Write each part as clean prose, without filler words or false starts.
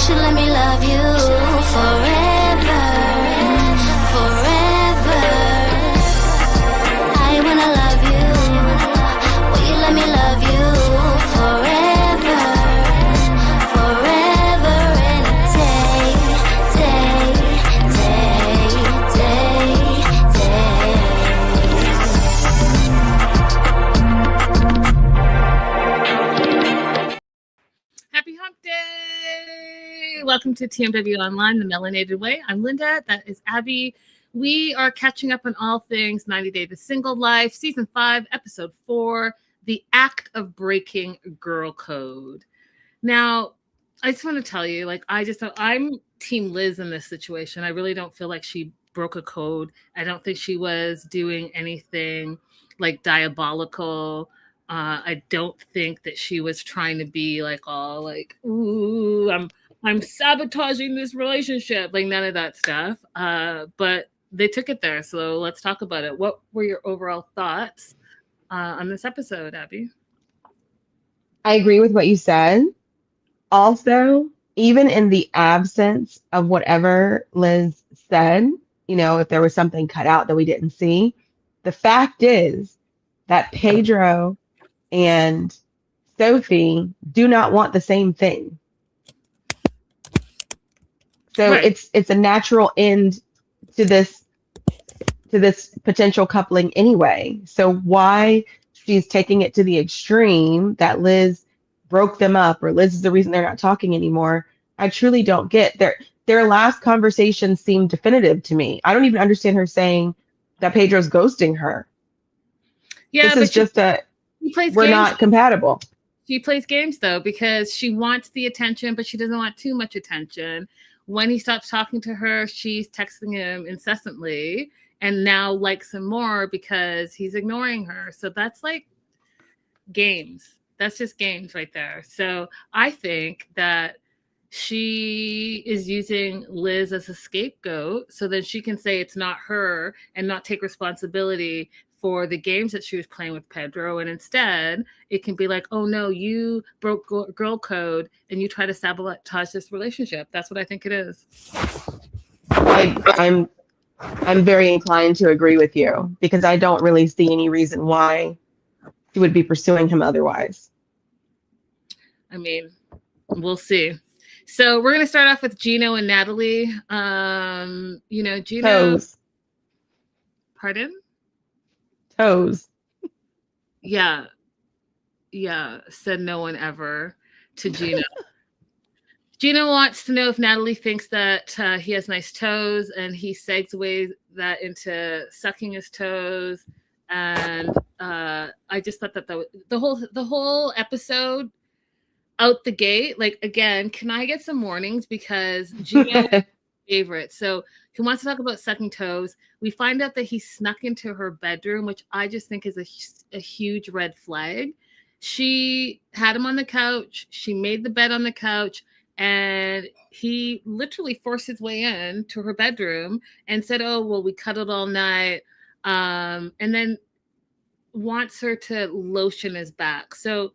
should let me love you forever, forever. I wanna love you. Will you let me love you forever, forever and a day, day, day, day, day. Happy Hump Day! Welcome to TMW Online, the Melanated Way. I'm Linda. That is Abby. We are catching up on all things 90 Day to Single Life, Season 5, Episode 4, The Act of Breaking Girl Code. Now, I just want to tell you, I'm Team Liz in this situation. I really don't feel like she broke a code. I don't think she was doing anything like diabolical. I don't think that she was trying to be ooh, I'm sabotaging this relationship, like none of that stuff. But they took it there, so let's talk about it. What were your overall thoughts on this episode, Abby? I agree with what you said. Also, even in the absence of whatever Liz said, if there was something cut out that we didn't see, the fact is that Pedro and Sophie do not want the same thing. So Right. it's a natural end to this potential coupling anyway. So why she's taking it to the extreme that Liz broke them up or Liz is the reason they're not talking anymore, I truly don't get. Their last conversation seemed definitive to me. I don't even understand her saying that Pedro's ghosting her. Yeah, This is just she plays we're games. not compatible. She plays games though because she wants the attention, but she doesn't want too much attention. When he stops talking to her, she's texting him incessantly and now likes him more because he's ignoring her. So that's like games. That's just games right there. So I think that she is using Liz as a scapegoat so that she can say it's not her and not take responsibility for the games that she was playing with Pedro. And instead, it can be like, oh no, you broke girl code and you try to sabotage this relationship. That's what I think it is. I'm very inclined to agree with you because I don't really see any reason why she would be pursuing him otherwise. I mean, we'll see. So we're going to start off with Gino and Natalie. Gino. Toes. Pardon? Toes. Yeah. Said no one ever to Gino. Gino wants to know if Natalie thinks that he has nice toes, and he segues that into sucking his toes. And I just thought that the whole episode out the gate, like, again, can I get some warnings? Because Gino is favorite. So he wants to talk about sucking toes. We find out that he snuck into her bedroom, which I just think is a huge red flag. She had him on the couch. She made the bed on the couch. And he literally forced his way in to her bedroom and said, oh, well, we cuddled all night. And then wants her to lotion his back. So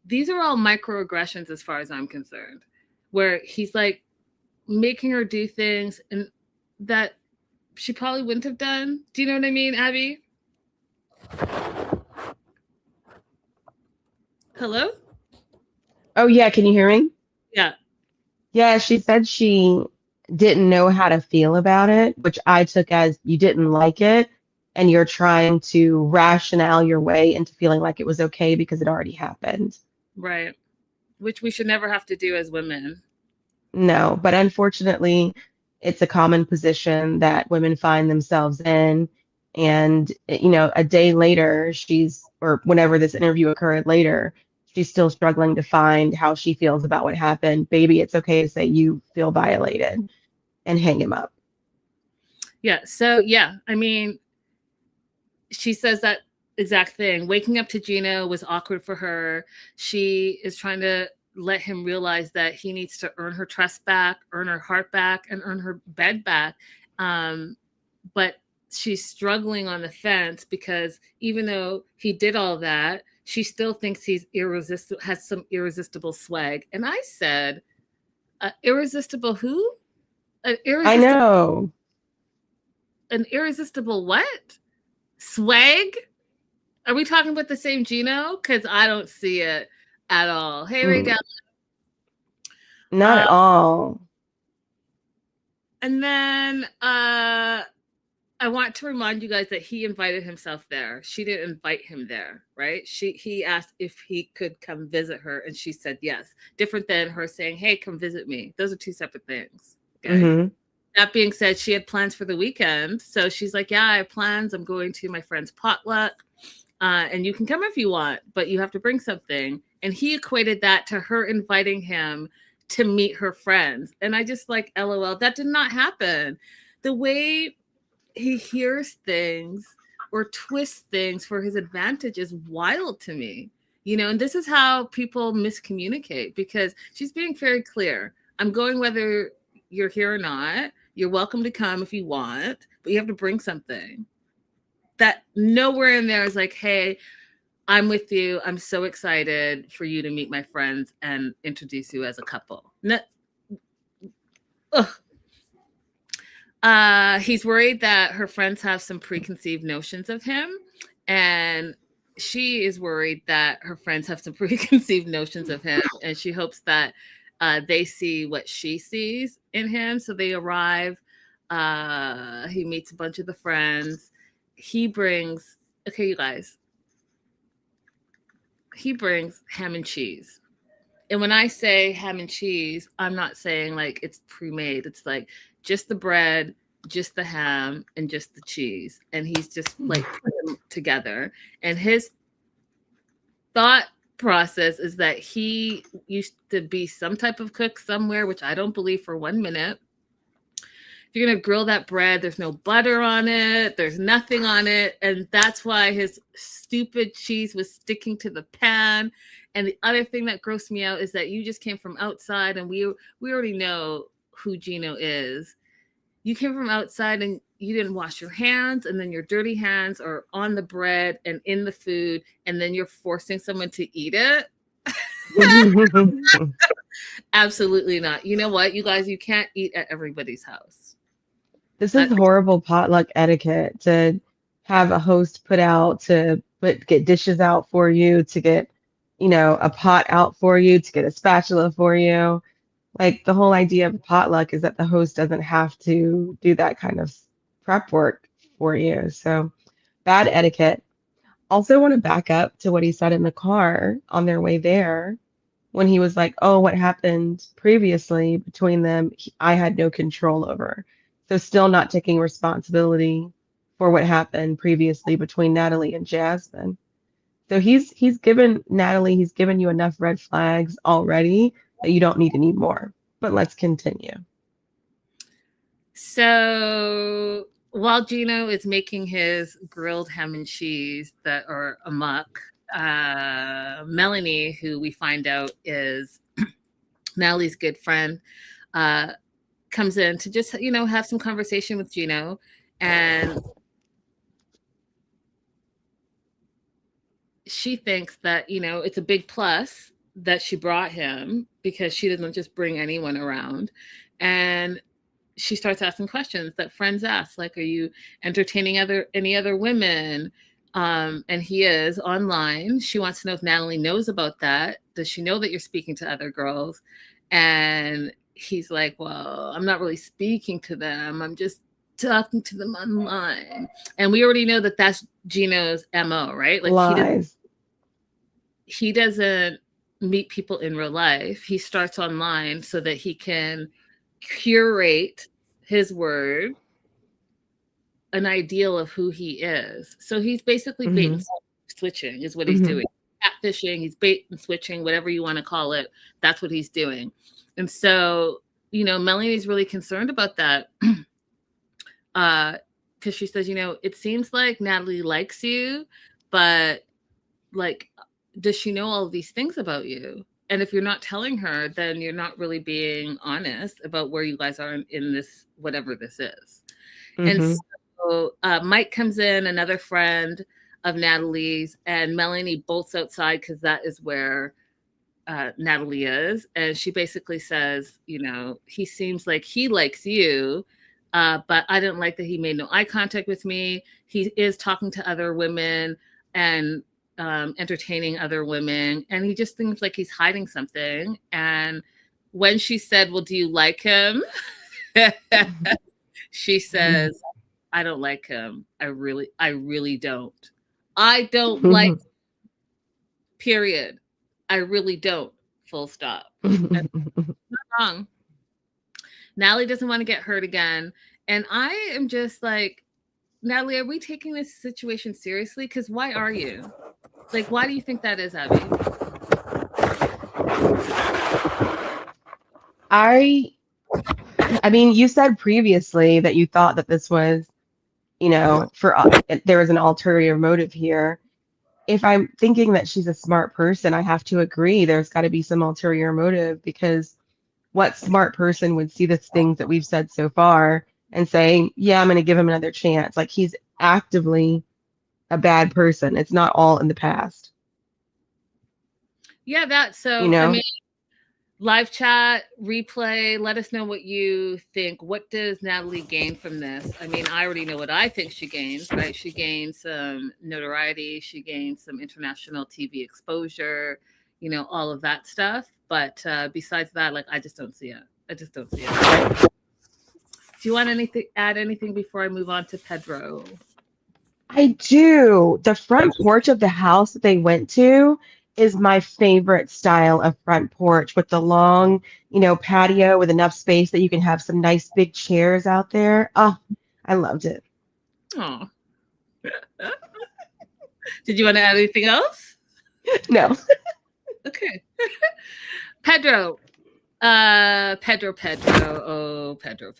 these are all microaggressions as far as I'm concerned, where he's like making her do things and that she probably wouldn't have done. Do you know what I mean, Abby? Hello? Oh, yeah. Can you hear me? Yeah. Yeah, she said she didn't know how to feel about it, which I took as you didn't like it and you're trying to rationale your way into feeling like it was okay because it already happened. Right. Which we should never have to do as women. No, but unfortunately, it's a common position that women find themselves in. And, a day later, or whenever this interview occurred later, she's still struggling to find how she feels about what happened. Baby, it's okay to say you feel violated and hang him up. Yeah. So, yeah, I mean, she says that exact thing. Waking up to Gino was awkward for her. She is trying to let him realize that he needs to earn her trust back, earn her heart back, and earn her bed back. But she's struggling on the fence because even though he did all that, she still thinks he's has some irresistible swag. And I said, Irresistible who? An I irresistible know. an irresistible what? Swag? Are we talking about the same Gino? Because I don't see it at all. Hey, Ray Mm, Dallas. not Uh, at all. and then I want to remind you guys that he invited himself there. She didn't invite him there, right? He asked if he could come visit her, and she said yes. Different than her saying, "Hey, come visit me." Those are two separate things. Okay. Hmm. That being said, she had plans for the weekend, so she's like, "Yeah, I have plans. I'm going to my friend's potluck, and you can come if you want, but you have to bring something." And he equated that to her inviting him to meet her friends, and I just like, LOL, that did not happen. The way he hears things or twists things for his advantage is wild to me. And this is how people miscommunicate, because she's being very clear. I'm going whether you're here or not. You're welcome to come if you want, but you have to bring something. That nowhere in there is like, hey, I'm with you. I'm so excited for you to meet my friends and introduce you as a couple. No, ugh. He's worried that her friends have some preconceived notions of him, and she is worried that her friends have some preconceived notions of him, and she hopes that they see what she sees in him. So they arrive. He meets a bunch of the friends. He brings, okay, you guys, he brings ham and cheese. And when I say ham and cheese, I'm not saying like it's pre-made. It's like just the bread, just the ham, and just the cheese. And he's just like put them together. And his thought process is that he used to be some type of cook somewhere, which I don't believe for 1 minute. If you're going to grill that bread, there's no butter on it. There's nothing on it. And that's why his stupid cheese was sticking to the pan. And the other thing that grossed me out is that you just came from outside, and we already know who Gino is. You came from outside and you didn't wash your hands, and then your dirty hands are on the bread and in the food, and then you're forcing someone to eat it. Absolutely not. You know what, you guys, you can't eat at everybody's house. This is horrible potluck etiquette to have a host put out to get dishes out for you, to get, a pot out for you, to get a spatula for you. Like the whole idea of a potluck is that the host doesn't have to do that kind of prep work for you. So bad etiquette. Also want to back up to what he said in the car on their way there when he was like, "Oh, what happened previously between them, I had no control over." So still not taking responsibility for what happened previously between Natalie and Jasmine. So he's given Natalie, he's given you enough red flags already that you don't need any more. But let's continue. So while Gino is making his grilled ham and cheese that are amok, Melanie, who we find out is Natalie's good friend, comes in to just, have some conversation with Gino. And she thinks that, it's a big plus that she brought him, because she doesn't just bring anyone around. And she starts asking questions that friends ask, like, are you entertaining any other women? And he is online. She wants to know if Natalie knows about that. Does she know that you're speaking to other girls? And he's like, well, I'm not really speaking to them. I'm just talking to them online. And we already know that that's Gino's MO, right? Like Lies. he doesn't meet people in real life. He starts online so that he can curate his word, an ideal of who he is. So he's basically bait and switching is what he's doing. Catfishing, he's bait and switching, whatever you want to call it. That's what he's doing. And so, Melanie's really concerned about that. Because she says, it seems like Natalie likes you, but like, does she know all of these things about you? And if you're not telling her, then you're not really being honest about where you guys are in this, whatever this is. And so Mike comes in, another friend of Natalie's, and Melanie bolts outside because that is where Natalie is. And she basically says, you know, he seems like he likes you, but I didn't like that he made no eye contact with me. He is talking to other women and entertaining other women. And he just seems like he's hiding something. And when she said, well, do you like him? She says, I don't like him. I really don't. I don't like, period. I really don't. Full stop. Not wrong. Natalie doesn't want to get hurt again. And I am just like, Natalie, are we taking this situation seriously? Because why are you? Like, why do you think that is, Abby? I mean, you said previously that you thought that this was, you know, there was an ulterior motive here. If I'm thinking that she's a smart person, I have to agree there's got to be some ulterior motive, because what smart person would see the things that we've said so far and say, yeah, I'm going to give him another chance? Like, he's actively a bad person. It's not all in the past. Yeah, that's so, You know? I mean, live chat, replay, let us know what you think. What does Natalie gain from this? I mean, I already know what I think she gains, right? She gains some notoriety. She gains some international TV exposure, you know, all of that stuff. But besides that, like, I just don't see it. I just don't see it. Do you want add anything before I move on to Pedro? I do. The front porch of the house that they went to is my favorite style of front porch, with the long, you know, patio with enough space that you can have some nice big chairs out there. Oh, I loved it. Oh. Did you want to add anything else? No. Okay. Pedro. Pedro. Oh, Pedro.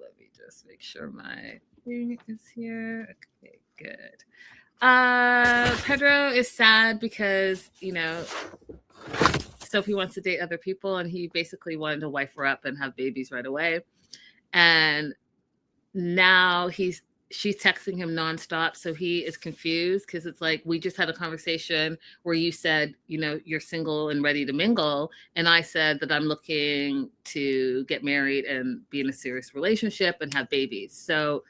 Let me just make sure my thing is here. Okay, good. Pedro is sad because, you know, Sophie wants to date other people, and he basically wanted to wife her up and have babies right away. And now she's texting him nonstop, so he is confused, because it's like, we just had a conversation where you said, you know, you're single and ready to mingle, and I said that I'm looking to get married and be in a serious relationship and have babies. So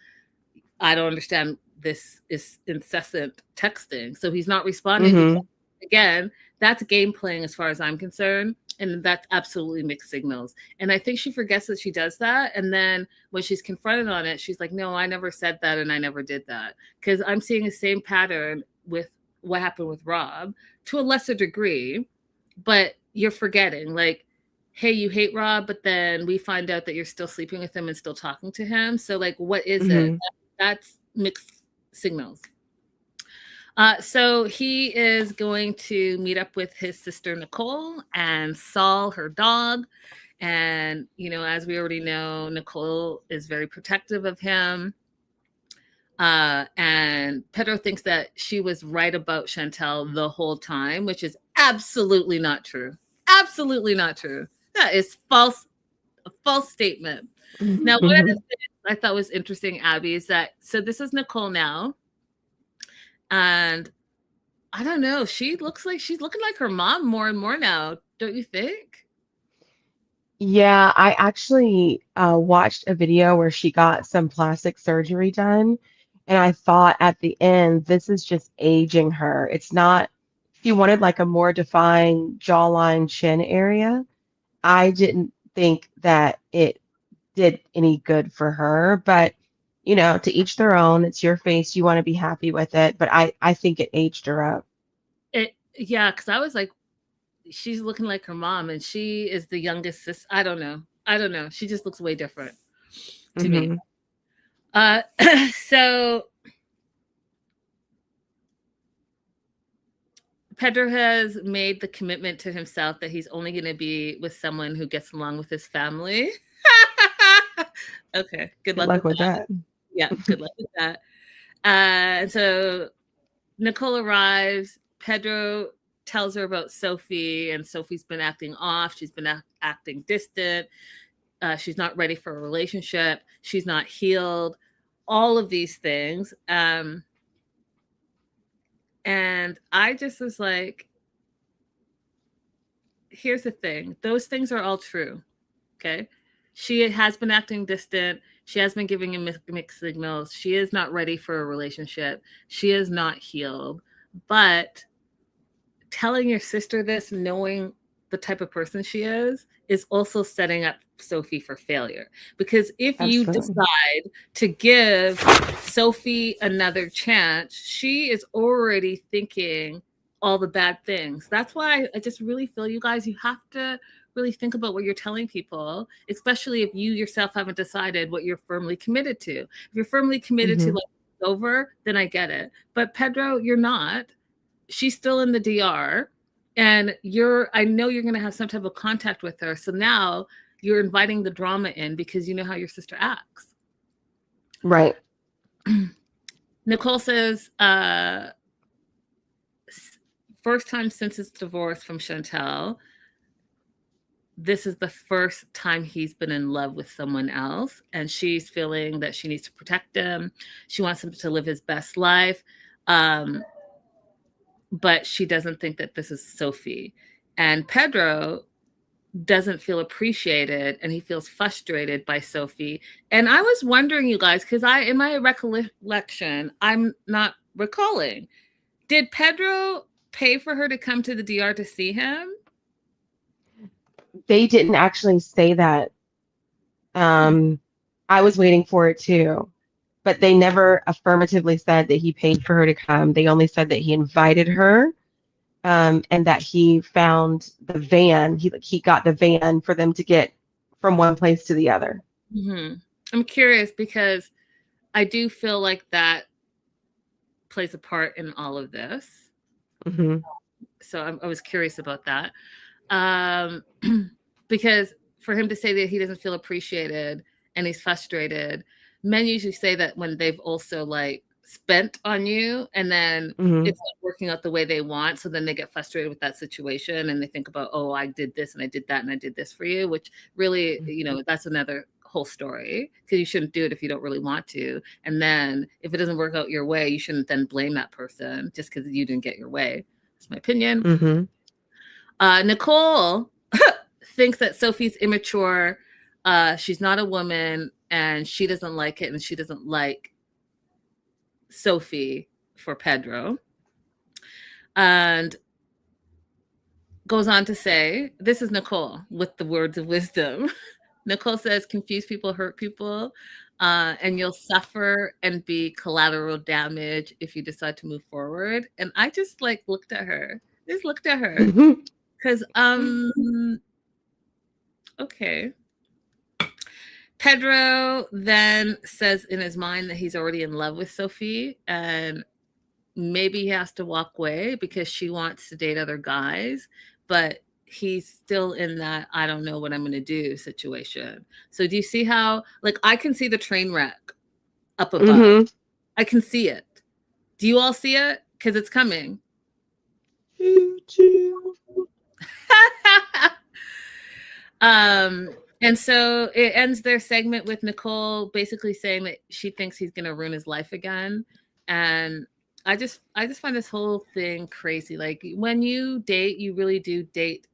I don't understand. This is incessant texting, so he's not responding. Mm-hmm. Again, that's game playing as far as I'm concerned, and that's absolutely mixed signals. And I think she forgets that she does that, and then when she's confronted on it, she's like, no, I never said that, and I never did that. Because I'm seeing the same pattern with what happened with Rob, to a lesser degree, but you're forgetting, like, hey, you hate Rob, but then we find out that you're still sleeping with him and still talking to him. So, like, what is it? That's mixed signals. So he is going to meet up with his sister Nicole and Saul, her dog. And, you know, as we already know, Nicole is very protective of him. And Pedro thinks that she was right about Chantel the whole time, which is absolutely not true. Absolutely not true. That is false, a false statement. Now, one of the things I thought was interesting, Abby, is that, so this is Nicole now. And I don't know, she looks like she's looking like her mom more and more now, don't you think? Yeah, I actually watched a video where she got some plastic surgery done, and I thought at the end, this is just aging her. It's not, she wanted like a more defined jawline, chin area. I didn't think that it did any good for her, but you know, to each their own. It's your face. You want to be happy with it, but I think it aged her up. Yeah, because I was like, she's looking like her mom, and she is the youngest sister. I don't know. She just looks way different to me. So Pedro has made the commitment to himself that he's only going to be with someone who gets along with his family. Okay, good luck with that. Yeah, good luck with that. And so Nicole arrives. Pedro tells her about Sophie, and Sophie's been acting off. She's been acting distant. She's not ready for a relationship. She's not healed. All of these things. And I just was like, here's the thing. Those things are all true. Okay. She has been acting distant. She has been giving him mixed signals. She is not ready for a relationship. She is not healed. But telling your sister this, knowing the type of person she is also setting up Sophie for failure. Because if you Absolutely. decide to give Sophie another chance, she is already thinking all the bad things. That's why I just really feel, you guys, you have to really think about what you're telling people, especially if you yourself haven't decided what you're firmly committed to. If you're firmly committed to Mhm. like it's over, then I get it. But Pedro, you're not. She's still in the DR, and I know you're going to have some type of contact with her. So now you're inviting the drama in because you know how your sister acts. Right. Nicole says, first time since his divorce from Chantel, this is the first time he's been in love with someone else, and she's feeling that she needs to protect him. She wants him to live his best life. But she doesn't think that this is Sophie. And Pedro doesn't feel appreciated, and he feels frustrated by Sophie. And I was wondering, you guys, because in my recollection, I'm not recalling, did Pedro pay for her to come to the DR to see him? They didn't actually say that. I was waiting for it too, but they never affirmatively said that he paid for her to come. They only said that he invited her, and that he found the van. He got the van for them to get from one place to the other. Mm-hmm. I'm curious because I do feel like that plays a part in all of this. Mm-hmm. So I was curious about that. Because for him to say that he doesn't feel appreciated and he's frustrated, men usually say that when they've also like spent on you and then Mm-hmm. it's not working out the way they want. So then they get frustrated with that situation and they think about, oh, I did this and I did that and I did this for you, which really, you know, that's another whole story, because you shouldn't do it if you don't really want to. And then if it doesn't work out your way, you shouldn't then blame that person just because you didn't get your way. That's my opinion. Mm-hmm. Nicole thinks that Sophie's immature. She's not a woman and she doesn't like it, and she doesn't like Sophie for Pedro. And goes on to say, this is Nicole with the words of wisdom. Nicole says, confuse people hurt people, and you'll suffer and be collateral damage if you decide to move forward. And I just like looked at her. Mm-hmm. Because okay. Pedro then says in his mind that he's already in love with Sophie, and maybe he has to walk away because she wants to date other guys, but he's still in that I don't know what I'm going to do situation. So do you see how, like, I can see the train wreck up above. Mm-hmm. I can see it. Do you all see it? Because it's coming. And so it ends their segment with Nicole basically saying that she thinks he's going to ruin his life again. And I just find this whole thing crazy. Like, when you date, you really do date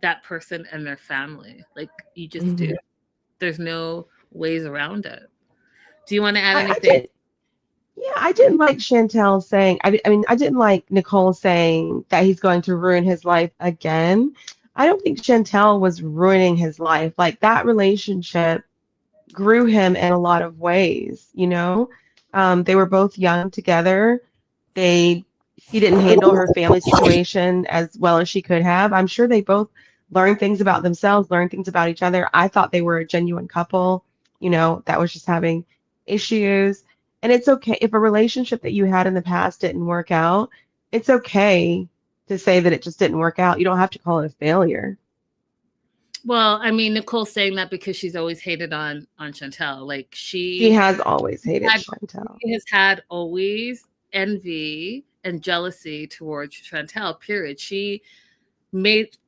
that person and their family. Like, you just do. There's no ways around it. Do you want to add anything? I didn't like Chantel saying, I mean, I didn't like Nicole saying that he's going to ruin his life again. I don't think Chantel was ruining his life. Like, that relationship grew him in a lot of ways, you know? They were both young together. He didn't handle her family situation as well as she could have. I'm sure they both learned things about themselves, learned things about each other. I thought they were a genuine couple, you know, that was just having issues. And it's okay if a relationship that you had in the past didn't work out. It's okay to say that it just didn't work out. You don't have to call it a failure. Well, I mean, Nicole's saying that because she's always hated on Chantel. Like, She has always hated Chantel. She has had always envy and jealousy towards Chantel, period. She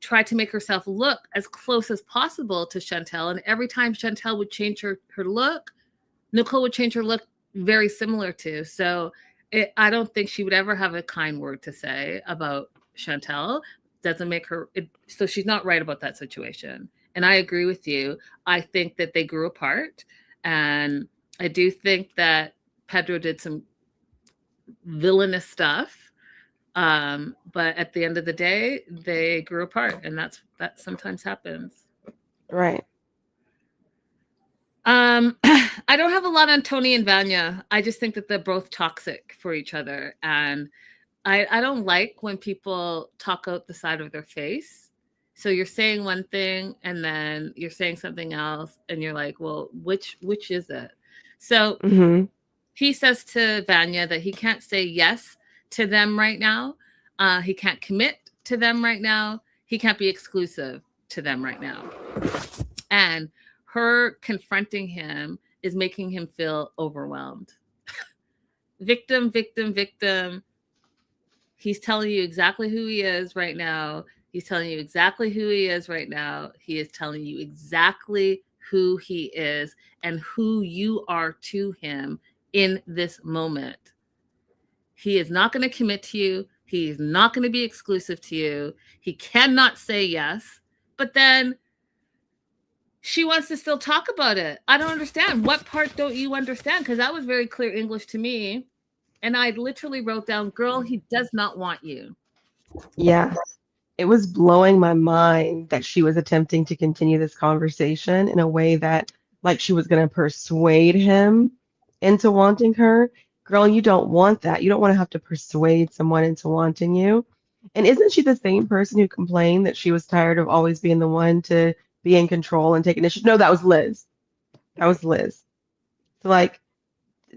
tried to make herself look as close as possible to Chantel. And every time Chantel would change her look, Nicole would change her look very similar to. So I don't think she would ever have a kind word to say about Chantel. doesn't make her so she's not right about that situation. And I agree with you. I think that they grew apart, and I do think that Pedro did some villainous stuff. But at the end of the day, they grew apart, and that sometimes happens. Right. I don't have a lot on Tony and Vanya. I just think that they're both toxic for each other, and I don't like when people talk out the side of their face. So you're saying one thing and then you're saying something else, and you're like, well, which is it? So he says to Vanya that he can't say yes to them right now. He can't commit to them right now. He can't be exclusive to them right now. And her confronting him is making him feel overwhelmed. Victim, victim, victim. He's telling you exactly who he is right now. He's telling you exactly who he is right now. He is telling you exactly who he is and who you are to him in this moment. He is not going to commit to you. He is not going to be exclusive to you. He cannot say yes. But then she wants to still talk about it. I don't understand. What part don't you understand? Because that was very clear English to me. And I literally wrote down, girl, he does not want you. Yeah. It was blowing my mind that she was attempting to continue this conversation in a way that, like, she was going to persuade him into wanting her. Girl, you don't want that. You don't want to have to persuade someone into wanting you. And isn't she the same person who complained that she was tired of always being the one to be in control and take initiative? No, that was Liz. That was Liz. So, like,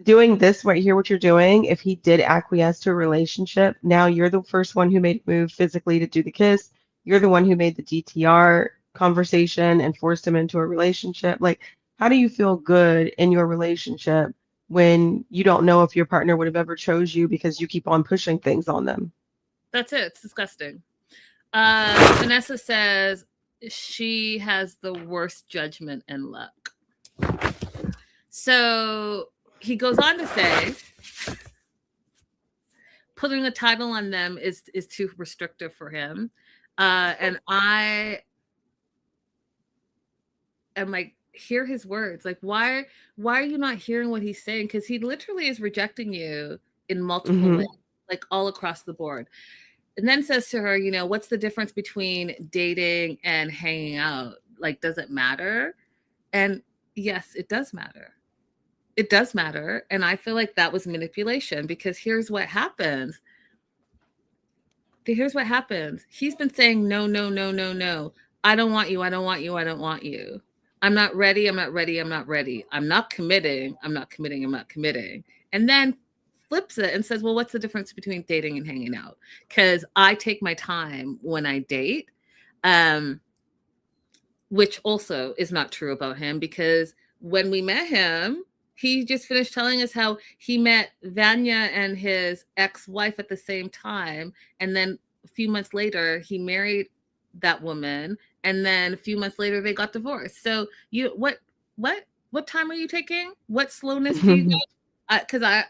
doing this right here, what you're doing, if he did acquiesce to a relationship, now you're the first one who made a move physically to do the kiss. You're the one who made the DTR conversation and forced him into a relationship. Like, how do you feel good in your relationship when you don't know if your partner would have ever chose you because you keep on pushing things on them? That's it. It's disgusting. Vanessa says she has the worst judgment and luck. So he goes on to say, putting a title on them is too restrictive for him. And I am like, hear his words. Like, why are you not hearing what he's saying? Because he literally is rejecting you in multiple ways, like all across the board. And then says to her, you know, what's the difference between dating and hanging out? Like, does it matter? And yes, it does matter. It does matter. And I feel like that was manipulation, because here's what happens. Here's what happens. He's been saying, no, no, no, no, no. I don't want you. I don't want you. I don't want you. I'm not ready. I'm not ready. I'm not ready. I'm not committing. I'm not committing. I'm not committing. And then flips it and says, well, what's the difference between dating and hanging out? Because I take my time when I date, which also is not true about him, because when we met him, he just finished telling us how he met Vanya and his ex-wife at the same time. And then a few months later, he married that woman. And then a few months later, they got divorced. So what time are you taking? What slowness do you get? Because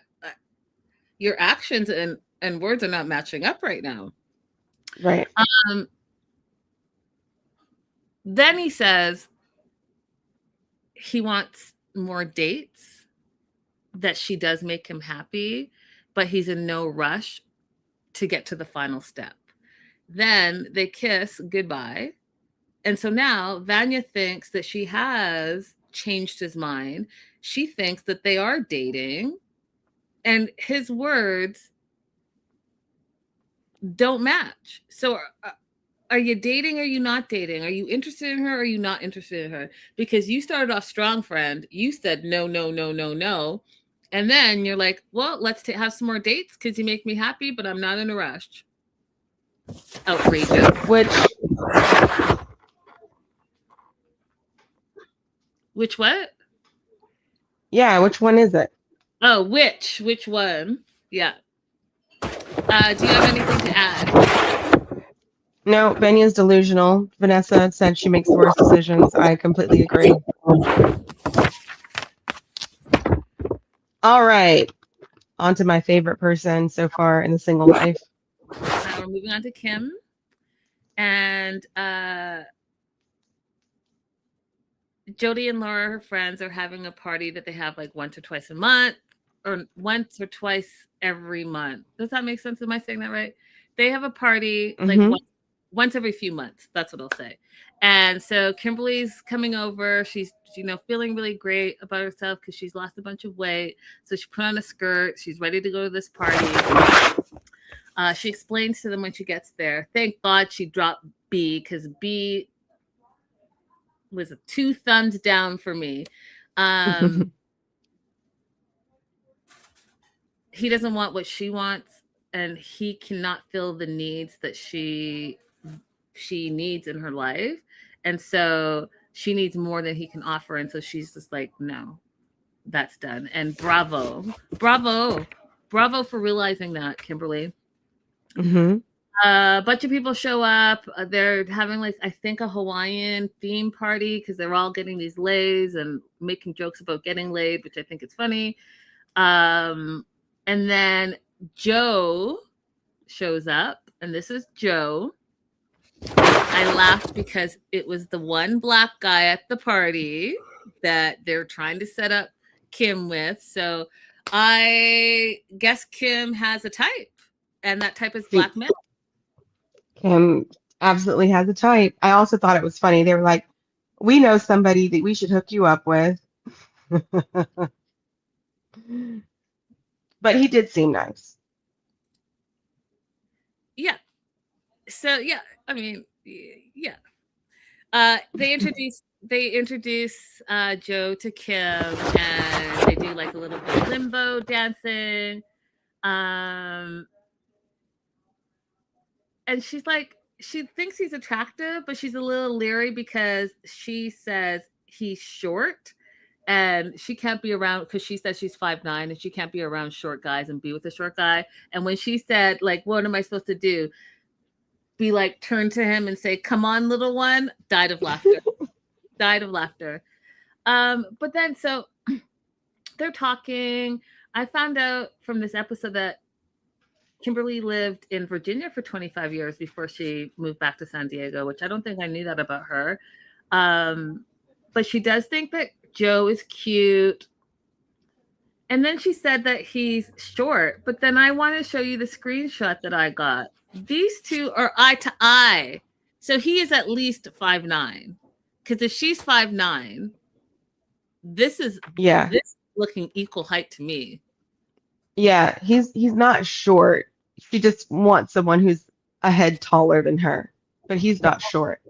your actions and words are not matching up right now. Right. Then he says he wants more dates, that she does make him happy, but he's in no rush to get to the final step. Then they kiss goodbye. And so now Vanya thinks that she has changed his mind. She thinks that they are dating, and his words don't match. So are you dating? Or are you not dating? Are you interested in her? Or are you not interested in her? Because you started off strong, friend. You said no, no, no, no, no. And then you're like, well, let's have some more dates because you make me happy, but I'm not in a rush. Outrageous. Which what? Yeah, which one is it? Oh, which one? Yeah. Do you have anything to add? No, Vanya's delusional. Vanessa said she makes the worst decisions. I completely agree. All right. On to my favorite person so far in the single life. We're moving on to Kim. And Jody and Laura, her friends, are having a party that they have like once or twice a month, or once or twice every month. Does that make sense? Am I saying that right? They have a party like Mhm. once every few months. That's what I'll say. And so Kimberly's coming over. She's, feeling really great about herself because she's lost a bunch of weight. So she put on a skirt. She's ready to go to this party. She explains to them when she gets there. Thank God she dropped B, because B was a 2 thumbs down for me. He doesn't want what she wants, and he cannot fill the needs that she needs in her life. And so she needs more than he can offer. And so she's just like, no, that's done. And bravo for realizing that, Kimberly. Mhm. A bunch of people show up. They're having like, I think, a Hawaiian theme party because they're all getting these lays and making jokes about getting laid, which I think is funny. And then Joe shows up, and this is Joe. I laughed because it was the one black guy at the party that they're trying to set up Kim with. So I guess Kim has a type, and that type is black men. Kim absolutely has a type. I also thought it was funny. They were like, "We know somebody that we should hook you up with." But he did seem nice. Yeah. So yeah, I mean, yeah. They introduce Joe to Kim, and they do like a little bit of limbo dancing. And she's like, she thinks he's attractive, but she's a little leery because she says he's short, and she can't be around, because she says she's 5'9", and she can't be around short guys and be with a short guy. And when she said, like, what am I supposed to do? Be like, turn to him and say, "Come on, little one," died of laughter. But then, so they're talking. I found out from this episode that Kimberly lived in Virginia for 25 years before she moved back to San Diego, which I don't think I knew that about her. But she does think that Joe is cute. And then she said that he's short. But then I want to show you the screenshot that I got. These two are eye to eye. So he is at least 5'9". Because if she's 5'9", this is looking equal height to me. Yeah, he's not short. She just wants someone who's a head taller than her, but he's not short.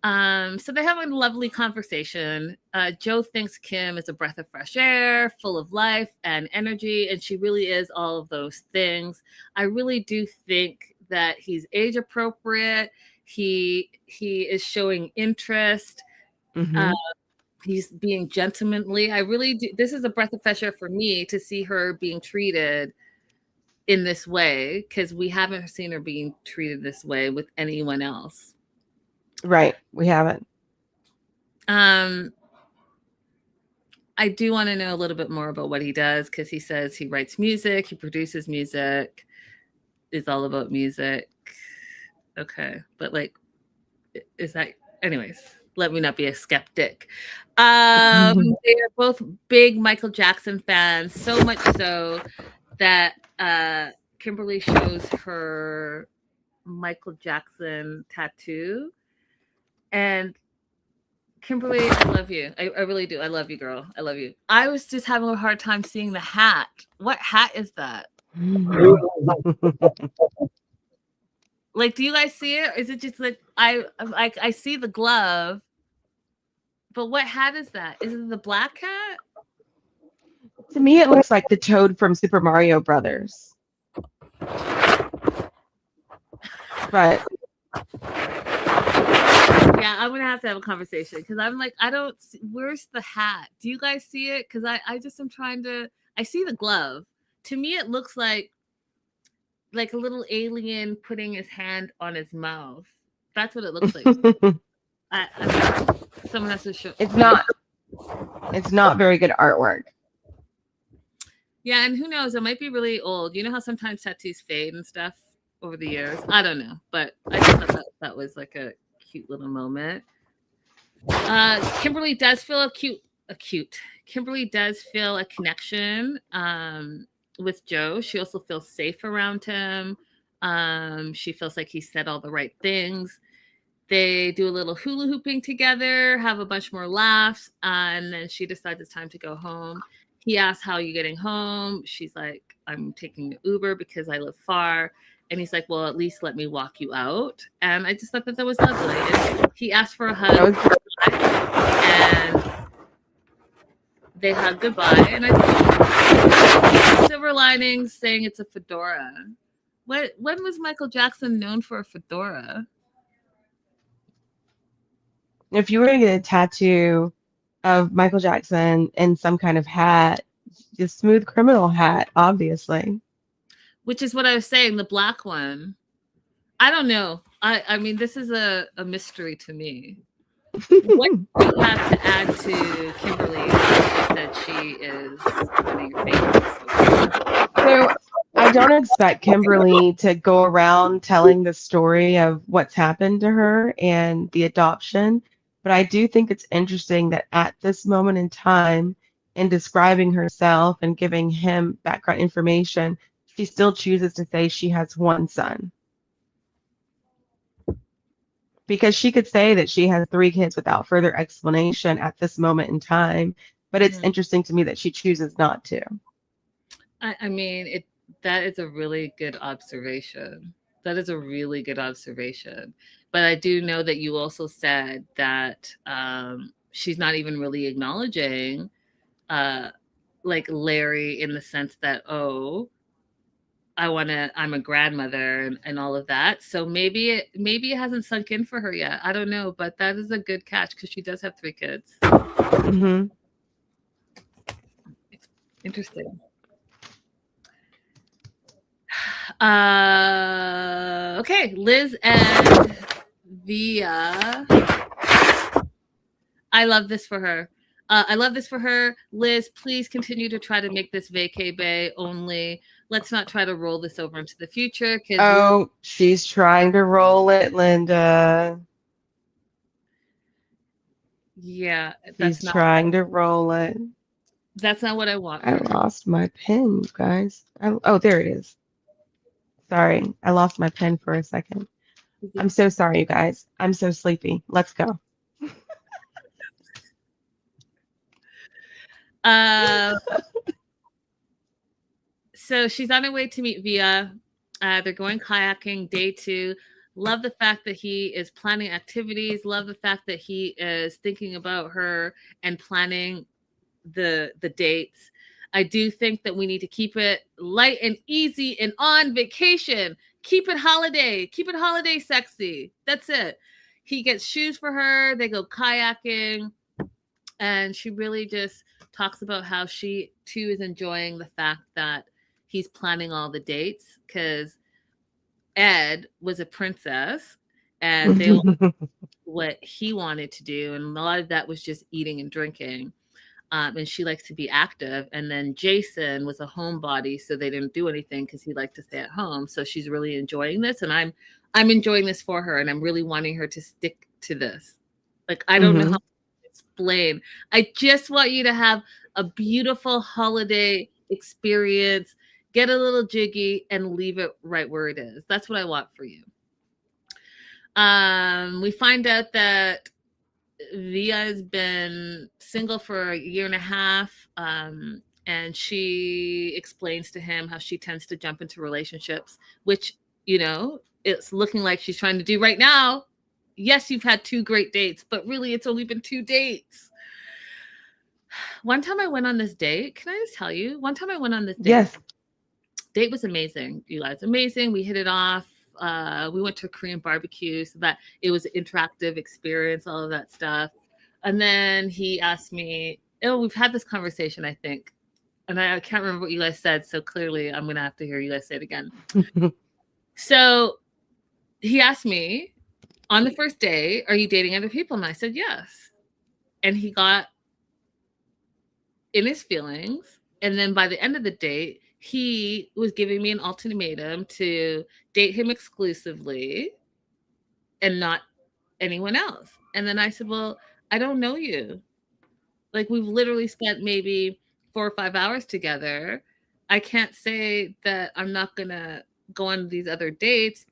So they have a lovely conversation. Joe thinks Kim is a breath of fresh air, full of life and energy, and she really is all of those things. I really do think that he's age appropriate. He is showing interest. Mhm. He's being gentlemanly. I really do. This is a breath of fresh air for me to see her being treated in this way, because we haven't seen her being treated this way with anyone else. Right, we haven't. I do want to know a little bit more about what he does, because he says he writes music, he produces music, is all about music. Okay, but like, is that, anyways? Let me not be a skeptic. They are both big Michael Jackson fans, so much so that Kimberly shows her Michael Jackson tattoo. And Kimberly, I love you. I really do. I love you, girl. I love you. I was just having a hard time seeing the hat. What hat is that? Like, do you guys see it? Or is it just like I see the glove, but what hat is that? Is it the black hat? To me, it looks like the Toad from Super Mario Brothers. But yeah, I'm gonna have to have a conversation, because I'm like, I don't see, where's the hat? Do you guys see it? Because I just am trying to. I see the glove. To me, it looks like a little alien putting his hand on his mouth. That's what it looks like. Someone has to show. It's not very good artwork. Yeah, and who knows? It might be really old. You know how sometimes tattoos fade and stuff? over the years. I don't know, but I just thought that was like a cute little moment. Kimberly does feel Kimberly does feel a connection with Joe. She also feels safe around him. She feels like he said all the right things. They do a little hula hooping together, have a bunch more laughs, and then she decides it's time to go home. He asks, "How are you getting home?" She's like, "I'm taking an Uber because I live far." And he's like, "Well, at least let me walk you out." And I just thought that was lovely. And he asked for a hug, and they hug goodbye. And I silver linings saying it's a fedora. When was Michael Jackson known for a fedora? If you were to get a tattoo of Michael Jackson in some kind of hat, the Smooth Criminal hat, obviously. Which is what I was saying, the black one. I don't know. I mean, this is a mystery to me. What do you have to add to Kimberly that she is one of your favorites? So I don't expect Kimberly to go around telling the story of what's happened to her and the adoption, but I do think it's interesting that at this moment in time, in describing herself and giving him background information, she still chooses to say she has one son. Because she could say that she has 3 kids without further explanation at this moment in time, but it's interesting to me that she chooses not to. I mean, that is a really good observation. That is a really good observation. But I do know that you also said that she's not even really acknowledging like Larry in the sense that, oh, I'm a grandmother and all of that. So maybe it hasn't sunk in for her yet. I don't know, but that is a good catch because she does have 3 kids. Mm-hmm. Interesting. Okay, Liz and Via. I love this for her. Liz, please continue to try to make this vacay bay only. Let's not try to roll this over into the future. Oh, she's trying to roll it, Linda. Yeah, she's trying to roll it. That's not what I want. I lost my pen, guys. Oh, there it is. Sorry, I lost my pen for a second. I'm so sorry, you guys. I'm so sleepy. Let's go. So she's on her way to meet Via. They're going kayaking, day 2. Love the fact that he is planning activities. Love the fact that he is thinking about her and planning the dates. I do think that we need to keep it light and easy and on vacation. Keep it holiday sexy. That's it. He gets shoes for her. They go kayaking. And she really just talks about how she too is enjoying the fact that he's planning all the dates because Ed was a princess and they what he wanted to do. And a lot of that was just eating and drinking. And she likes to be active. And then Jason was a homebody, so they didn't do anything because he liked to stay at home. So she's really enjoying this, and I'm enjoying this for her, and I'm really wanting her to stick to this. Like, I don't know how to explain. I just want you to have a beautiful holiday experience, get a little jiggy, and leave it right where it is. That's what I want for you. We find out that Via has been single for 1.5 years, and she explains to him how she tends to jump into relationships, which, it's looking like she's trying to do right now. Yes, you've had 2 great dates, but really it's only been 2 dates. One time I went on this date. Can I just tell you? One time I went on this date. Yes. Date was amazing, you guys. Amazing. We hit it off. We went to a Korean barbecue so that it was an interactive experience, all of that stuff. And then he asked me, we've had this conversation, I think. And I can't remember what you guys said. So clearly I'm going to have to hear you guys say it again. So he asked me on the first day, are you dating other people? And I said, yes. And he got in his feelings. And then by the end of the date, he was giving me an ultimatum to date him exclusively and not anyone else. And then I said, well, I don't know you. Like, we've literally spent maybe 4 or 5 hours together. I can't say that I'm not gonna go on these other dates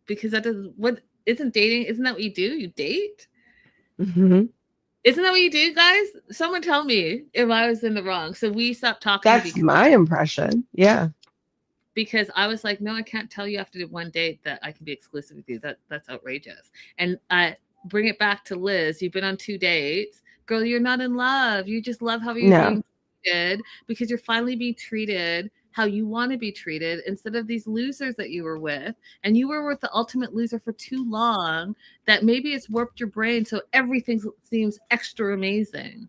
because that doesn't, what isn't dating, isn't that what you do? You date? Mhm. Isn't that what you do, guys? Someone tell me if I was in the wrong. So we stopped talking That's my impression. Yeah. because I was like, no, I can't tell you after one date that I can be exclusive with you. That's outrageous. And I bring it back to Liz. You've been on 2 dates. Girl, you're not in love. You just love how you're No. being treated because you're finally being treated how you want to be treated instead of these losers that you were with. And you were with the ultimate loser for too long that maybe it's warped your brain so everything seems extra amazing.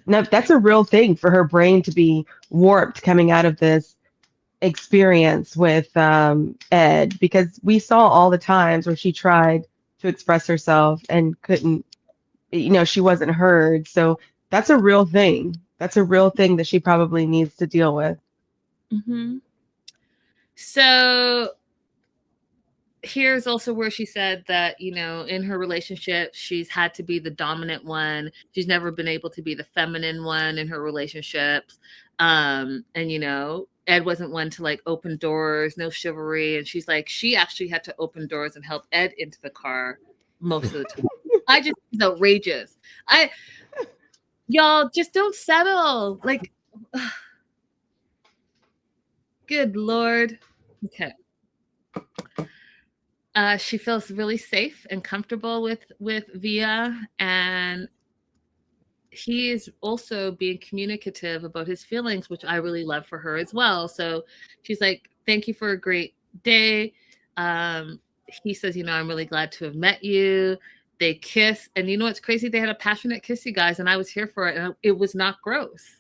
No, that's a real thing for her brain to be warped coming out of this experience with Ed, because we saw all the times where she tried to express herself and couldn't, she wasn't heard. So that's a real thing. That's a real thing that she probably needs to deal with. Mm-hmm. So here's also where she said that, in her relationship, she's had to be the dominant one. She's never been able to be the feminine one in her relationships. And, Ed wasn't one to like open doors, no chivalry. And she's like, she actually had to open doors and help Ed into the car most of the time. It's outrageous. Y'all just don't settle. Like, good Lord. Okay. She feels really safe and comfortable with Via, and he is also being communicative about his feelings, which I really love for her as well. So she's like, thank you for a great day. He says, I'm really glad to have met you. They kiss, and what's crazy? They had a passionate kiss, you guys, and I was here for it, and it was not gross.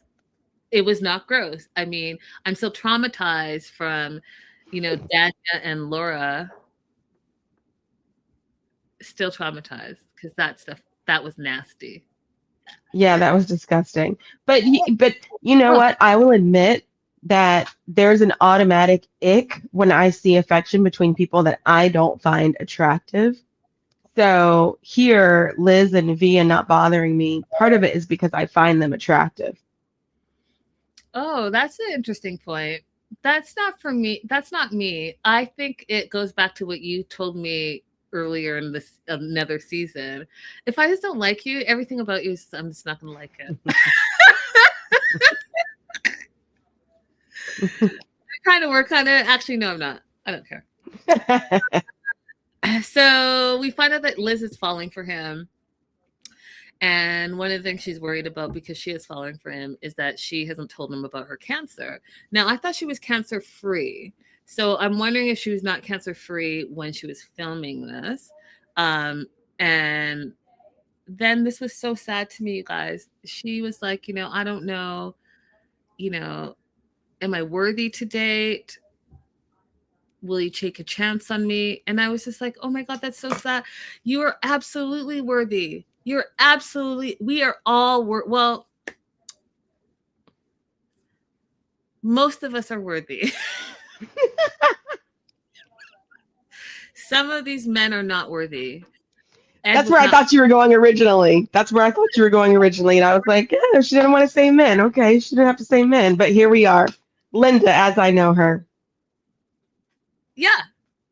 It was not gross. I mean, I'm still traumatized from, Dania and Laura. Still traumatized because that was nasty. Yeah, that was disgusting. But you know what? I will admit that there's an automatic ick when I see affection between people that I don't find attractive. So here, Liz and Via not bothering me, part of it is because I find them attractive. Oh, that's an interesting point. That's not for me. That's not me. I think it goes back to what you told me earlier in this another season. If I just don't like you, everything about you, I'm just not going to like it. I'm trying to work on it. Actually, no, I'm not. I don't care. So we find out that Liz is falling for him. And one of the things she's worried about, because she is falling for him, is that she hasn't told him about her cancer. Now, I thought she was cancer-free. So I'm wondering if she was not cancer-free when she was filming this. And then this was so sad to me, you guys. She was like, I don't know, am I worthy to date? Will you take a chance on me? And I was just like, oh my God, that's so sad. You are absolutely worthy. We are all well, most of us are worthy. Some of these men are not worthy. That's where I thought you were going originally. And I was like, yeah, she didn't want to say men. Okay, she didn't have to say men. But here we are. Linda, as I know her. Yeah.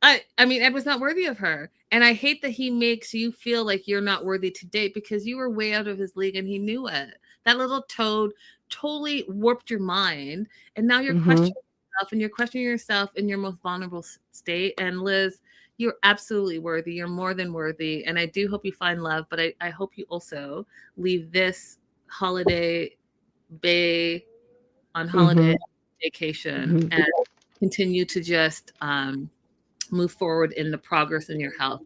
I mean, Ed was not worthy of her. And I hate that he makes you feel like you're not worthy to date because you were way out of his league and he knew it. That little toad totally warped your mind. And now you're questioning yourself, and you're questioning yourself in your most vulnerable state. And Liz, you're absolutely worthy. You're more than worthy. And I do hope you find love, but I hope you also leave this holiday bay on holiday vacation and continue to just move forward in the progress in your health.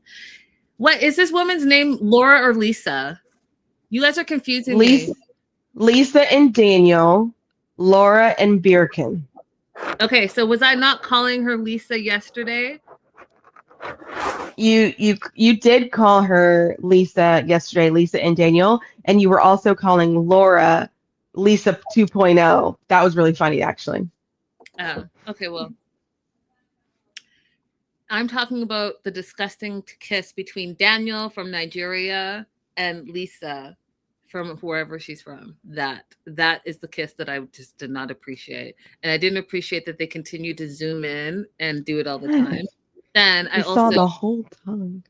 What is this woman's name? Laura or Lisa? You guys are confusing me. Lisa and Daniel, Laura and Birkin. Okay, so was I not calling her Lisa yesterday? You did call her Lisa yesterday, Lisa and Daniel, and you were also calling Laura Lisa 2.0. That was really funny, actually. Oh, okay. Well, I'm talking about the disgusting kiss between Daniel from Nigeria and Lisa from wherever she's from. That is the kiss that I just did not appreciate. And I didn't appreciate that they continued to zoom in and do it all the time. Then We saw the whole tongue.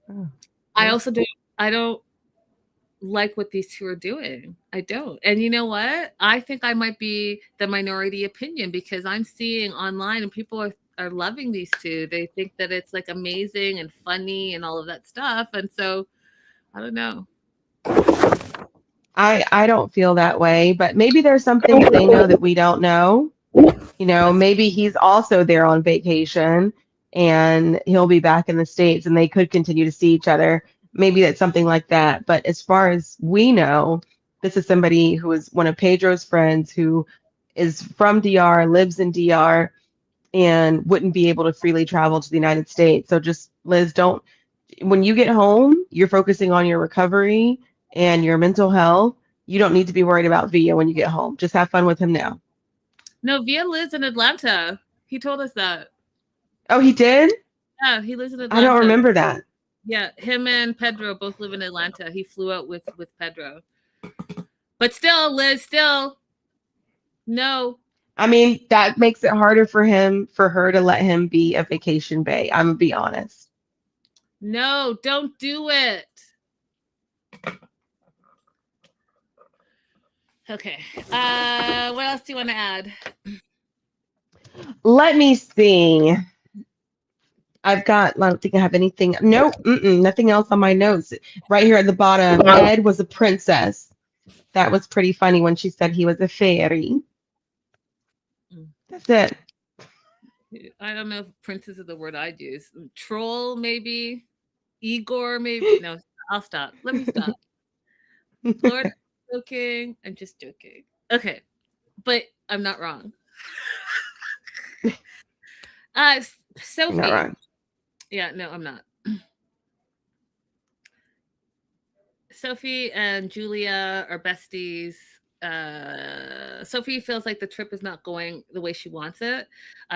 Oh. I don't like what these two are doing. I don't. And you know what? I think I might be the minority opinion because I'm seeing online and people are loving these two. They think that it's like amazing and funny and all of that stuff. And so I don't know. I don't feel that way, but maybe there's something that they know that we don't know. You know, maybe he's also there on vacation and he'll be back in the States and they could continue to see each other. Maybe it's something like that. But as far as we know, this is somebody who is one of Pedro's friends who is from DR, lives in DR, and wouldn't be able to freely travel to the United States. So just, Liz, don't, when you get home, you're focusing on your recovery and your mental health. You don't need to be worried about Via when you get home. Just have fun with him now. No, Via lives in Atlanta. He told us that. Oh, he did? Yeah, he lives in Atlanta. I don't remember that. Yeah, him and Pedro both live in Atlanta. He flew out with Pedro. But still, Liz, no. I mean, that makes it harder for her to let him be a vacation bae. I'm gonna be honest. No, don't do it. Okay. What else do you want to add? Let me see. I don't think I have anything. Nope, nothing else on my notes. Right here at the bottom, Ed was a princess. That was pretty funny when she said he was a fairy. That's it. I don't know if princess is the word I'd use. Troll, maybe. Igor, maybe. No, I'll stop. Let me stop. Lord, I'm joking. I'm just joking. Okay, but I'm not wrong. Sophie. Not wrong. Yeah, no, I'm not. Sophie and Julia are besties. Sophie feels like the trip is not going the way she wants it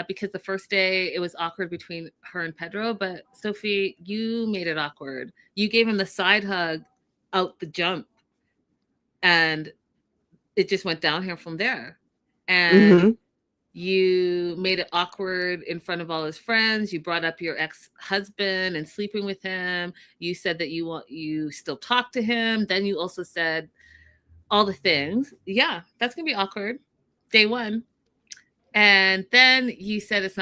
because the first day it was awkward between her and Pedro. But Sophie, you made it awkward. You gave him the side hug out the jump, and it just went downhill from there. And you made it awkward in front of all his friends. You brought up your ex-husband and sleeping with him. You said that you still talk to him. Then you also said all the things. Yeah, that's gonna be awkward. Day one. And then you said this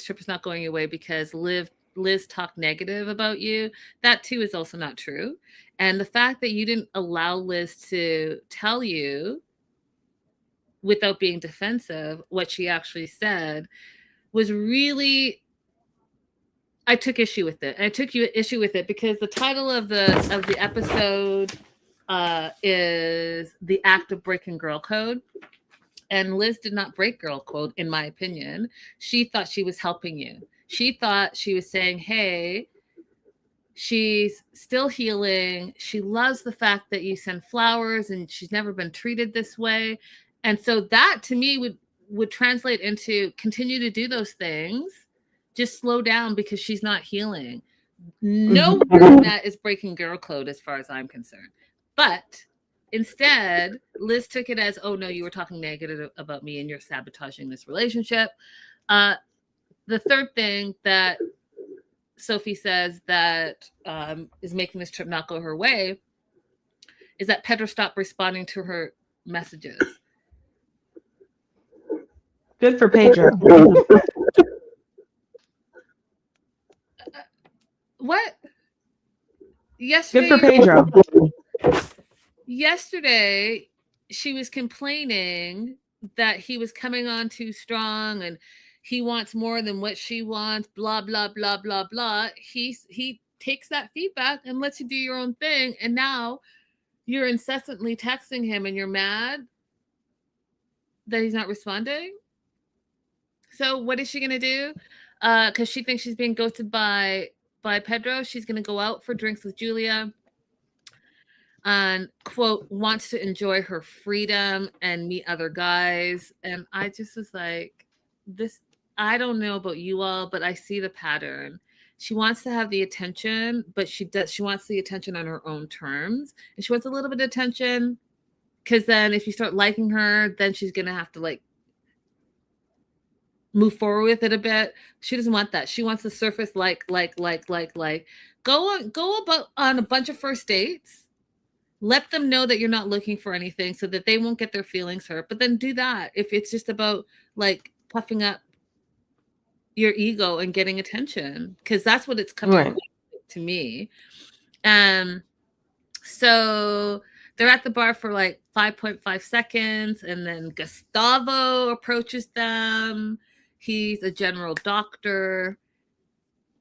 trip is not going your way because Liz talked negative about you. That too is also not true. And the fact that you didn't allow Liz to tell you without being defensive what she actually said was really, I took issue with it. And I took issue with it because the title of the episode is The Act of Breaking Girl Code. And Liz did not break girl code, in my opinion. She thought she was helping you. She thought she was saying, hey, she's still healing. She loves the fact that you send flowers and she's never been treated this way. And so that to me would translate into continue to do those things. Just slow down because she's not healing. No one that is breaking girl code as far as I'm concerned. But instead, Liz took it as, oh no, you were talking negative about me and you're sabotaging this relationship. The third thing that Sophie says that is making this trip not go her way is that Pedro stopped responding to her messages. Good for Pedro. What? Yesterday, good for Pedro. Yesterday, she was complaining that he was coming on too strong and he wants more than what she wants, blah, blah, blah, blah, blah. He takes that feedback and lets you do your own thing. And now you're incessantly texting him and you're mad that he's not responding. So what is she going to do? Because she thinks she's being ghosted by Pedro. She's going to go out for drinks with Julia. and quote wants to enjoy her freedom and meet other guys. And I just was like, this, I don't know about you all, but I see the pattern. She wants to have the attention, but she wants the attention on her own terms, and she wants a little bit of attention because then if you start liking her, then she's gonna have to like move forward with it a bit. She doesn't want that. She wants the surface like. Go about on a bunch of first dates. Let them know that you're not looking for anything so that they won't get their feelings hurt. But then do that if it's just about like puffing up your ego and getting attention, because that's what it's coming Right. to me. So they're at the bar for like 5.5 seconds, and then Gustavo approaches them. He's a general doctor,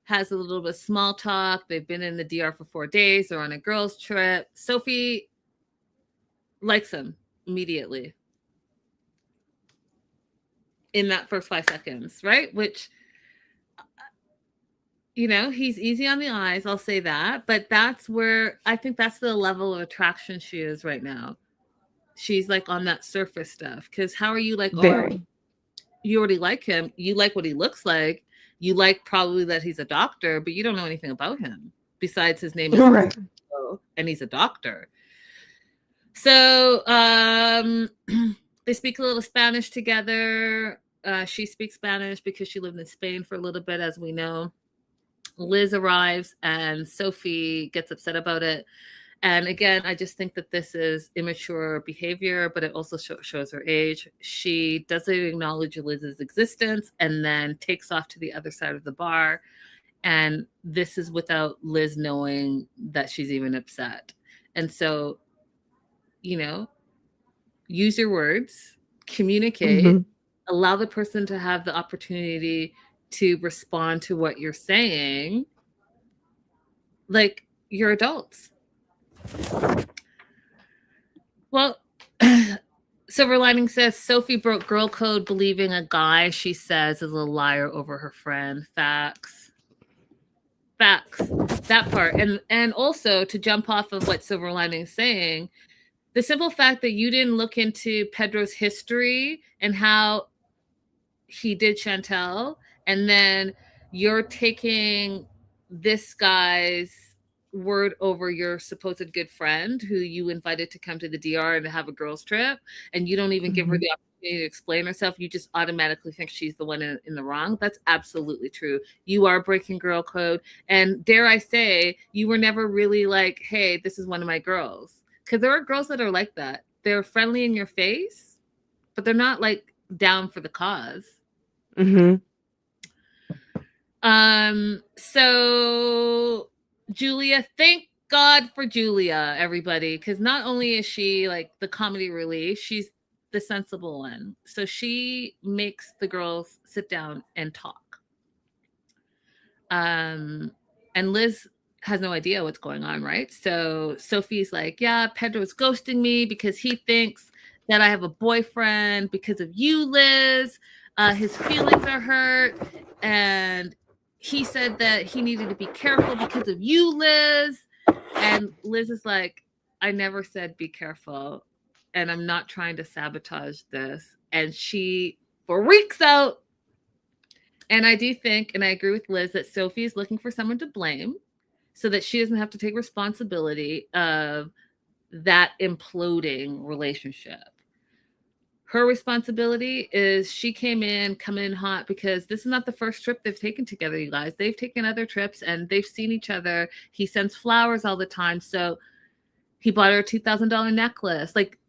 has a little bit of small talk. They've been in the DR for 4 days. They're on a girls' trip. Sophie likes him immediately in that first 5 seconds, right? Which, you know, he's easy on the eyes, I'll say that. But that's where I think that's the level of attraction she is right now. She's like on that surface stuff. Because how are you like, Very. you already like him. You like what he looks like. You like probably that he's a doctor, but you don't know anything about him besides his name is Right. and he's a doctor. So they speak a little Spanish together. She speaks Spanish because she lived in Spain for a little bit, as we know. Liz arrives and Sophie gets upset about it. And again, I just think that this is immature behavior, but it also shows her age. She doesn't acknowledge Liz's existence and then takes off to the other side of the bar. And this is without Liz knowing that she's even upset. And so, you know, use your words, communicate, Mhm. allow the person to have the opportunity to respond to what you're saying. Like, you're adults. Well, Silver Lining says Sophie broke girl code believing a guy she says is a liar over her friend. Facts. That part. And also to jump off of what Silver Lining is saying, the simple fact that you didn't look into Pedro's history and how he did Chantel, and then you're taking this guy's word over your supposed good friend who you invited to come to the DR and to have a girls trip, and you don't even give her the opportunity to explain herself. You just automatically think she's the one in the wrong. That's absolutely true. You are breaking girl code, and dare I say, you were never really like, hey, this is one of my girls. Because there are girls that are like that. They're friendly in your face, but they're not like down for the cause. Mm-hmm. So Julia, thank God for Julia, everybody, because not only is she like the comedy relief, she's the sensible one. So she makes the girls sit down and talk. And Liz has no idea what's going on, right? So Sophie's like, yeah, Pedro's ghosting me because he thinks that I have a boyfriend because of you, Liz. His feelings are hurt, and he said that he needed to be careful because of you, Liz. And Liz is like, I never said be careful, and I'm not trying to sabotage this. And she freaks out. And I do think, and I agree with Liz, that Sophie is looking for someone to blame so that she doesn't have to take responsibility of that imploding relationship. Her responsibility is she came in coming in hot because this is not the first trip they've taken together, you guys. They've taken other trips and they've seen each other. He sends flowers all the time. So he bought her a $2,000 necklace. Like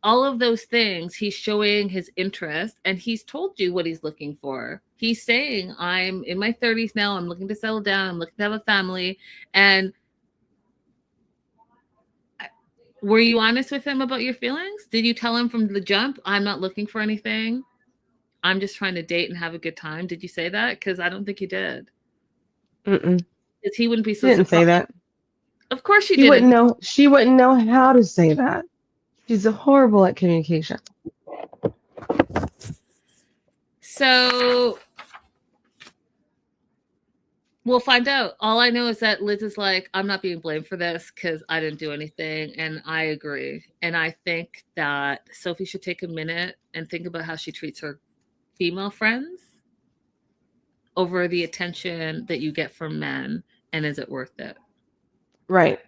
all of those things, he's showing his interest, and he's told you what he's looking for. He's saying, I'm in my 30s now. I'm looking to settle down. I'm looking to have a family. And were you honest with him about your feelings? Did you tell him from the jump, I'm not looking for anything? I'm just trying to date and have a good time. Did you say that? Because I don't think you did. Mm-mm. Because he wouldn't be so She didn't say that. Of course she She didn't. wouldn't know. She wouldn't know how to say that. She's horrible at communication. So We'll find out. All I know is that Liz is like, I'm not being blamed for this because I didn't do anything. And I agree. And I think that Sophie should take a minute and think about how she treats her female friends over the attention that you get from men. And is it worth it? Right.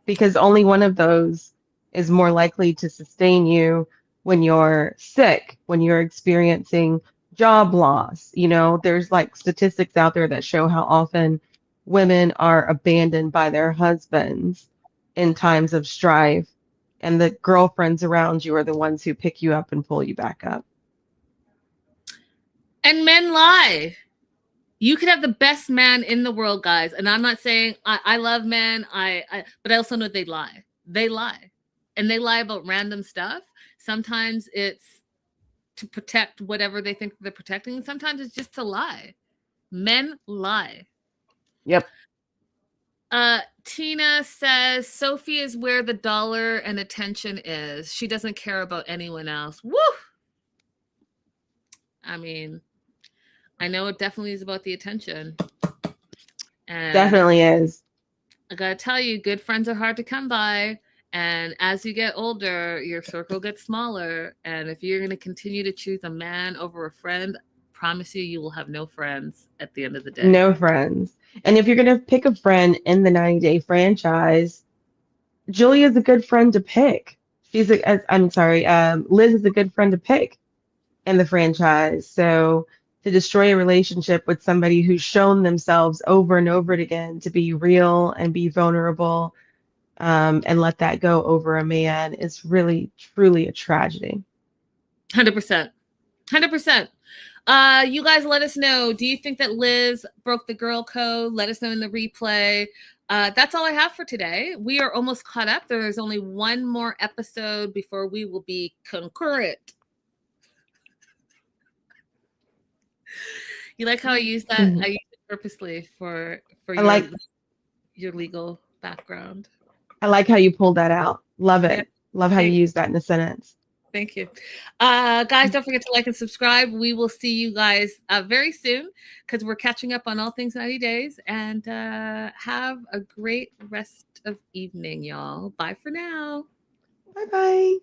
Because only one of those is more likely to sustain you when you're sick, when you're experiencing job loss. You know, there's like statistics out there that show how often women are abandoned by their husbands in times of strife, and the girlfriends around you are the ones who pick you up and pull you back up. And men lie. You could have the best man in the world, guys. And I'm not saying I love men, but I also know they lie. They lie. And they lie about random stuff. Sometimes it's to protect whatever they think they're protecting. And sometimes it's just to lie. Men lie. Yep. Tina says, Sophie is where the dollar and attention is. She doesn't care about anyone else. Woo! I mean, I know it definitely is about the attention. And Definitely is. I gotta tell you, good friends are hard to come by. And as you get older, your circle gets smaller. And if you're going to continue to choose a man over a friend, I promise you, you will have no friends at the end of the day. No friends. And if you're going to pick a friend in the 90-Day franchise, Julia's a good friend to pick. Liz is a good friend to pick in the franchise. So to destroy a relationship with somebody who's shown themselves over and over again to be real and be vulnerable, and let that go over a man is really, truly a tragedy. 100%. 100%. You guys let us know. Do you think that Liz broke the girl code? Let us know in the replay. That's all I have for today. We are almost caught up. There's only one more episode before we will be concurrent. You like how I use that? I use it purposely for your legal background. I like how you pulled that out. Love it. Love how you use that in a sentence. Thank you. Guys, don't forget to like and subscribe. We will see you guys very soon because we're catching up on all things 90 days. And have a great rest of evening, y'all. Bye for now. Bye-bye.